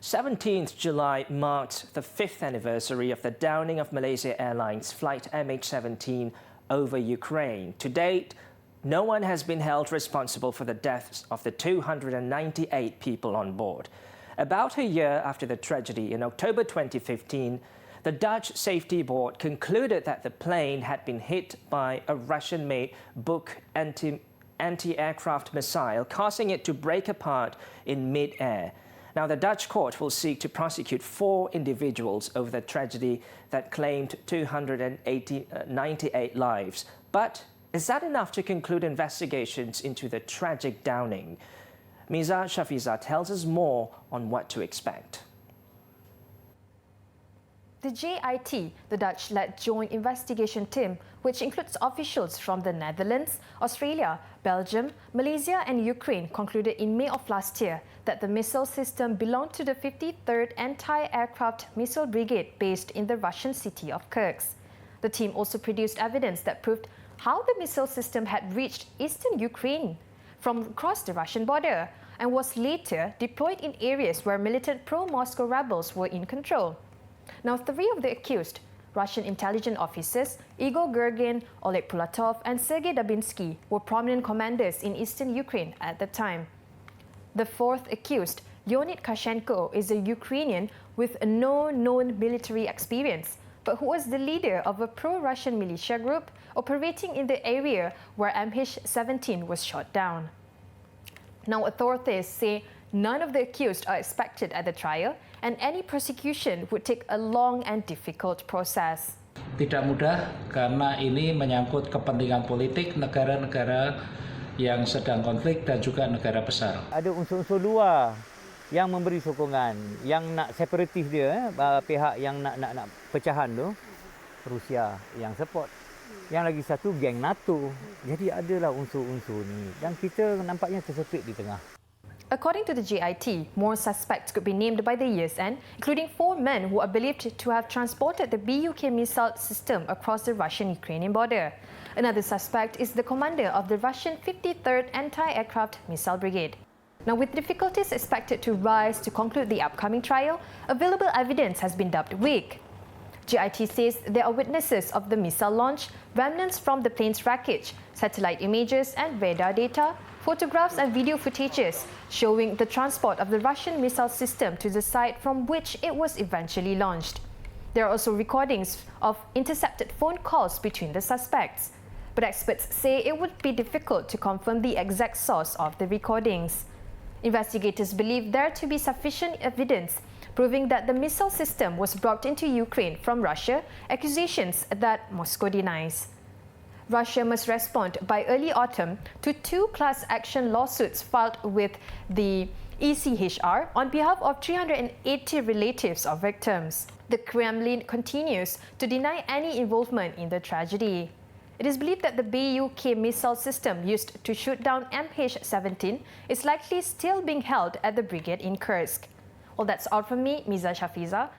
17th July marked the 5th anniversary of the downing of Malaysia Airlines flight MH17 over Ukraine. To date, no one has been held responsible for the deaths of the 298 people on board. About a year after the tragedy in October 2015, the Dutch Safety Board concluded that the plane had been hit by a Russian-made Buk anti-aircraft missile, causing it to break apart in mid-air. Now, the Dutch court will seek to prosecute 4 individuals over the tragedy that claimed 298 lives. But is that enough to conclude investigations into the tragic downing? Mieza Shafieza tells us more on what to expect. The JIT, the Dutch-led joint investigation team, which includes officials from the Netherlands, Australia, Belgium, Malaysia and Ukraine, concluded in May of last year that the missile system belonged to the 53rd Anti-Aircraft Missile Brigade based in the Russian city of Kursk. The team also produced evidence that proved how the missile system had reached eastern Ukraine from across the Russian border and was later deployed in areas where militant pro-Moscow rebels were in control. Now, 3 of the accused, Russian intelligence officers, Igor Gergin, Oleg Pulatov and Sergei Dubinsky, were prominent commanders in eastern Ukraine at the time. The 4th accused, Leonid Kashenko, is a Ukrainian with no known military experience, but who was the leader of a pro-Russian militia group operating in the area where MH17 was shot down. Now, authorities say none of the accused are expected at the trial, and any prosecution would take a long and difficult process. Tidak mudah karena ini menyangkut kepentingan politik negara-negara yang sedang konflik dan juga negara besar. Ada unsur-unsur luar yang memberi sokongan, yang nak separatis dia, pihak yang nak pecahan tu, Rusia yang support. Yang lagi satu geng NATO. Jadi adalah unsur-unsur ni dan kita nampaknya tersepit di tengah. According to the JIT, more suspects could be named by the year's end, including 4 men who are believed to have transported the Buk missile system across the Russian-Ukrainian border. Another suspect is the commander of the Russian 53rd Anti-Aircraft Missile Brigade. Now, with difficulties expected to rise to conclude the upcoming trial, available evidence has been dubbed weak. JIT says there are witnesses of the missile launch, remnants from the plane's wreckage, satellite images and radar data, photographs and video footages showing the transport of the Russian missile system to the site from which it was eventually launched. There are also recordings of intercepted phone calls between the suspects. But experts say it would be difficult to confirm the exact source of the recordings. Investigators believe there to be sufficient evidence proving that the missile system was brought into Ukraine from Russia, accusations that Moscow denies. Russia must respond by early autumn to 2 class action lawsuits filed with the ECHR on behalf of 380 relatives of victims. The Kremlin continues to deny any involvement in the tragedy. It is believed that the Buk missile system used to shoot down MH17 is likely still being held at the brigade in Kursk. Well, that's all from me, Mieza Shafieza.